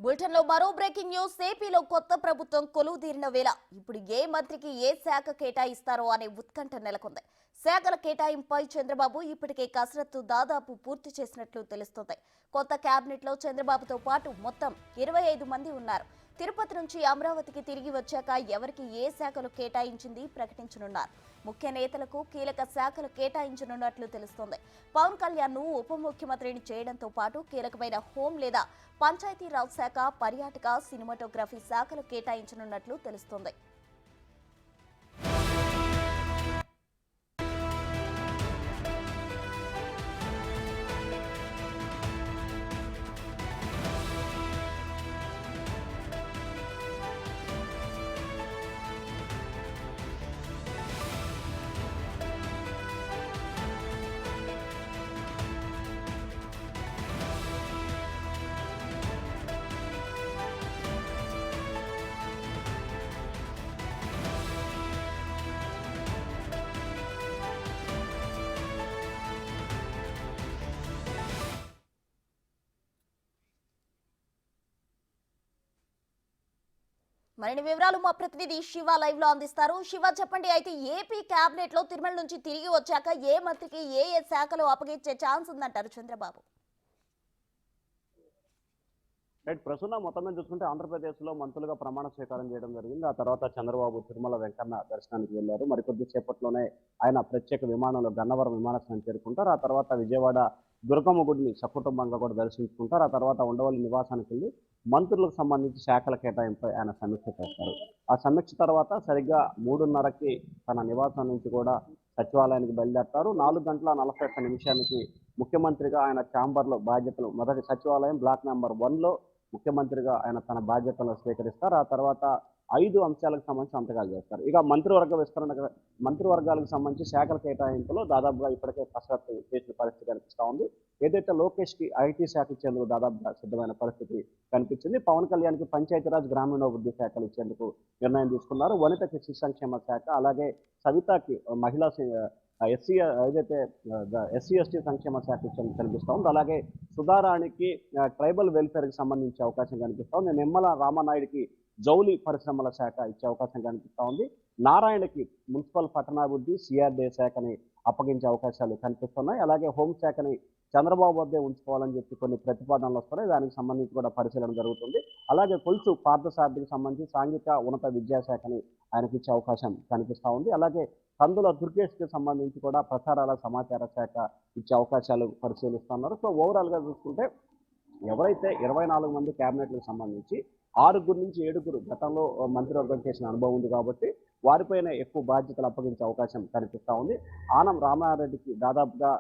బులెటిన్లో మరో breaking news. ఏపీలో కొత్త ప్రభుత్వం కొలువుదీరిన వేళ ఇప్పుడు ఏ మంత్రికి ఏ శాఖ కేటాయిస్తారో అనే ఉత్కంఠ నెలకొంది. శాఖల కేటాయింపై చంద్రబాబు ఇప్పటికే కసరత్తు దాదాపు పూర్తి చేసినట్లు తెలుస్తోంది. కొత్త కేబినెట్ లో చంద్రబాబుతో పాటు మొత్తం 25 మంది ఉన్నారు. తిరుపతి నుంచి అమరావతికి తిరిగి వచ్చాక ఎవరికి ఏ శాఖలు కేటాయించింది ప్రకటించనున్నారు. ముఖ్య నేతలకు కీలక శాఖలు కేటాయించనున్నట్లు తెలుస్తోంది. పవన్ కళ్యాణ్ ను ఉప ముఖ్యమంత్రిని చేయడంతో పాటు కీలకమైన హోం లేదా పంచాయతీరాజ్ శాఖ, పర్యాటక, సినిమాటోగ్రఫీ శాఖలు కేటాయించనున్నట్లు తెలుస్తోంది. మరిన్ని వివరాలు మా ప్రతినిధి శివ లైవ్ లో అందిస్తారు. శివ, చెప్పండి. అయితే ఏపీ కేబినెట్ లో తిరుమల నుంచి తిరిగి వచ్చాక ఏ మంత్రికి ఏ ఏ శాఖలు అప్పగించే ఛాన్స్ ఉందంటారు చంద్రబాబు? ప్రస్తుతం మొత్తం మీద చూసుకుంటే ఆంధ్రప్రదేశ్లో మంత్రులుగా ప్రమాణ స్వీకారం చేయడం జరిగింది. ఆ తర్వాత చంద్రబాబు తిరుమల వెంకన్న దర్శనానికి వెళ్లారు. మరికొద్ది సేపట్లోనే ఆయన ప్రత్యేక విమానంలో గన్నవరం విమానాశ్రయం చేరుకుంటారు. ఆ తర్వాత విజయవాడ దుర్గమ్మ గుడిని సకుటుంబంగా కూడా దర్శించుకుంటారు. ఆ తర్వాత ఉండవల్లి నివాసానికి వెళ్ళి మంత్రులకు సంబంధించి శాఖల కేటాయింపై ఆయన సమీక్ష చేస్తారు. ఆ సమీక్ష తర్వాత సరిగ్గా 3:30కి తన నివాసం నుంచి కూడా సచివాలయానికి బయలుదేరతారు. 4:41 ముఖ్యమంత్రిగా ఆయన ఛాంబర్లో బాధ్యతలు, మొదటి సచివాలయం బ్లాక్ నెంబర్ 1లో ముఖ్యమంత్రిగా ఆయన తన బాధ్యతలను స్వీకరిస్తారు. ఆ తర్వాత 5 అంశాలకు సంబంధించి సంతకాలు చేస్తారు. ఇక మంత్రివర్గాలకు సంబంధించి శాఖల కేటాయింపులో దాదాపుగా ఇప్పటికే కసరత్తు చేసిన పరిస్థితి కనిపిస్తూ ఉంది. ఏదైతే లోకేష్కి ఐటీ శాఖ ఇచ్చేందుకు దాదాపుగా సిద్ధమైన పరిస్థితి కనిపించింది. పవన్ కళ్యాణ్కి పంచాయతీరాజ్ గ్రామీణాభివృద్ధి శాఖలు ఇచ్చేందుకు నిర్ణయం తీసుకున్నారు. వనితకి శిశు సంక్షేమ శాఖ, అలాగే సవితకి మహిళా ఎస్సీ ఎస్టీ సంక్షేమ శాఖ ఇచ్చేందుకు కనిపిస్తూ ఉంది. అలాగే సుధారాణికి ట్రైబల్ వెల్ఫేర్కి సంబంధించే అవకాశం కనిపిస్తూ ఉంది. నిమ్మల రామనాయుడికి జౌలి పరిశ్రమల శాఖ ఇచ్చే అవకాశం కనిపిస్తూ ఉంది. నారాయణకి మున్సిపల్ పట్టణాభివృద్ధి, సిఆర్డీఏ శాఖని అప్పగించే అవకాశాలు కనిపిస్తున్నాయి. అలాగే హోంశాఖని చంద్రబాబు వద్దే ఉంచుకోవాలని చెప్పి కొన్ని ప్రతిపాదనలు వస్తున్నాయి. దానికి సంబంధించి కూడా పరిశీలన జరుగుతుంది. అలాగే కొలుసు పార్థసారథికి సంబంధించి సాంఘిక ఉన్నత విద్యాశాఖని ఆయనకి ఇచ్చే అవకాశం కనిపిస్తూ ఉంది. అలాగే కందుల దుర్గేష్కి సంబంధించి కూడా ప్రసారాల సమాచార శాఖ ఇచ్చే అవకాశాలు పరిశీలిస్తున్నారు. సో ఓవరాల్గా చూసుకుంటే ఎవరైతే 24 మంది క్యాబినెట్లకు సంబంధించి 6 నుంచి 7 గతంలో మంత్రివర్గం చేసిన అనుభవం ఉంది కాబట్టి వారిపైన ఎక్కువ బాధ్యతలు అప్పగించే అవకాశం కనిపిస్తూ ఉంది. ఆనం రామారెడ్డికి దాదాపుగా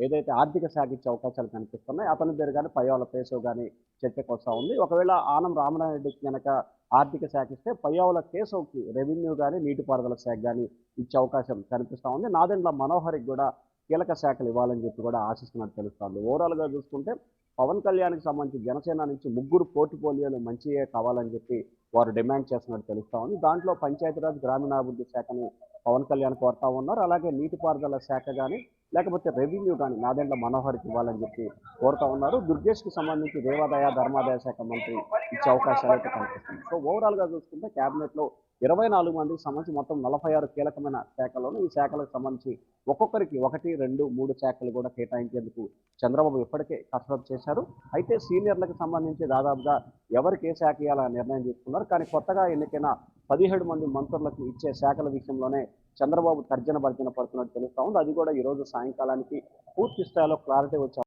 ఏదైతే ఆర్థిక శాఖ ఇచ్చే అవకాశాలు కనిపిస్తున్నాయి, అతని పేరు కానీ పయ్యావుల కేశవ్ కానీ చర్చకు వస్తూ ఉంది. ఒకవేళ ఆనం రామారెడ్డికి కనుక ఆర్థిక శాఖ ఇస్తే పయ్యావుల కేశవ్కి రెవెన్యూ కానీ నీటిపారుదల శాఖ కానీ ఇచ్చే అవకాశం కనిపిస్తూ ఉంది. నాదెండ్ల మనోహర్కి కూడా కీలక శాఖలు ఇవ్వాలని చెప్పి కూడా ఆశిస్తున్నట్టు తెలుస్తోంది. ఓవరాల్గా చూసుకుంటే పవన్ కళ్యాణ్కి సంబంధించి జనసేన నుంచి 3 పోర్ట్ఫోలియోలు మంచియే కావాలని చెప్పి వారు డిమాండ్ చేస్తున్నట్టు తెలుస్తూ ఉంది. దాంట్లో పంచాయతీరాజ్ గ్రామీణాభివృద్ధి శాఖని పవన్ కళ్యాణ్ కోరుతా ఉన్నారు. అలాగే నీటిపారుదల శాఖ కానీ లేకపోతే రెవెన్యూ కానీ నాదెండ్ల మనోహర్కి ఇవ్వాలని చెప్పి కోరుతా ఉన్నారు. దుర్గేష్కి సంబంధించి దేవాదాయ ధర్మాదాయ శాఖ మంత్రి ఇచ్చే అవకాశాలు అయితే కనిపిస్తుంది. సో ఓవరాల్గా చూసుకుంటే క్యాబినెట్లో 24 మందికి సంబంధించి మొత్తం 46 కీలకమైన శాఖలను, ఈ శాఖలకు సంబంధించి ఒక్కొక్కరికి 1, 2, 3 శాఖలు కూడా కేటాయించేందుకు చంద్రబాబు ఇప్పటికే కసరత్తు చేశారు. అయితే సీనియర్లకు సంబంధించి దాదాపుగా ఎవరికి ఏ శాఖ ఇవ్వాలని నిర్ణయం తీసుకున్నారు. కానీ కొత్తగా ఎన్నికైన 17 మంది మంత్రులకు ఇచ్చే శాఖల విషయంలోనే చంద్రబాబు తర్జన భర్జన పడుతున్నట్టు తెలుస్తూ ఉంది. అది కూడా ఈరోజు సాయంకాలానికి పూర్తి స్థాయిలో క్లారిటీ వచ్చే